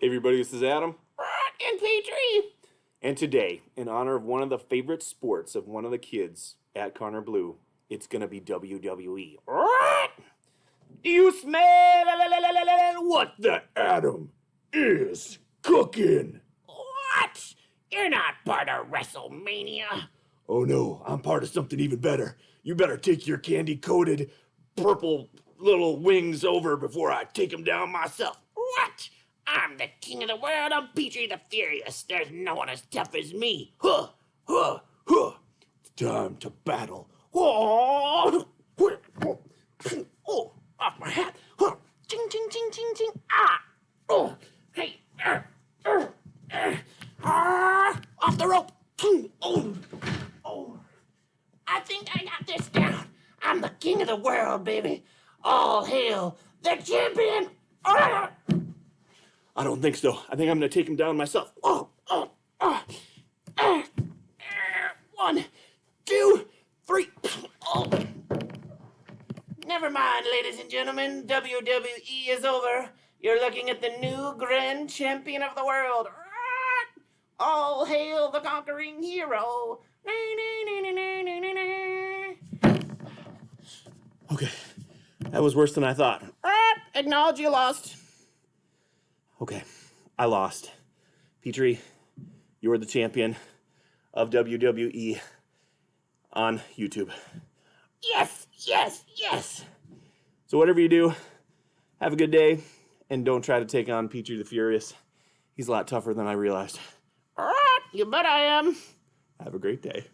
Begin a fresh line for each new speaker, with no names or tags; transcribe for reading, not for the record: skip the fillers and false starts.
Hey everybody, this is Adam.
And Petri.
And today, in honor of one of the favorite sports of one of the kids at Connor Blue, it's gonna be WWE. Do you smell what the Adam is cooking?
What? You're not part of WrestleMania.
Oh no, I'm part of something even better. You better take your candy-coated purple little wings over before I take them down myself.
What? I'm the king of the world. I'm Petri the Furious. There's no one as tough as me. Huh, huh, huh.
It's time to battle.
Oh, oh, off my hat. Huh. Ching, ching, ching, ching, ching. Ah. Oh, hey. Off the rope. Oh, oh. I think I got this down. I'm the king of the world, baby. All hail the champion. Ah.
I don't think so. I think I'm gonna take him down myself.
One, two, three. Oh. Never mind, ladies and gentlemen. WWE is over. You're looking at the new grand champion of the world. All hail the conquering hero.
Okay, that was worse than I thought.
Acknowledge you lost.
Okay, I lost. Petri, you are the champion of WWE on YouTube.
Yes, yes, yes.
So whatever you do, have a good day, and don't try to take on Petri the Furious. He's a lot tougher than I realized.
You bet I am.
Have a great day.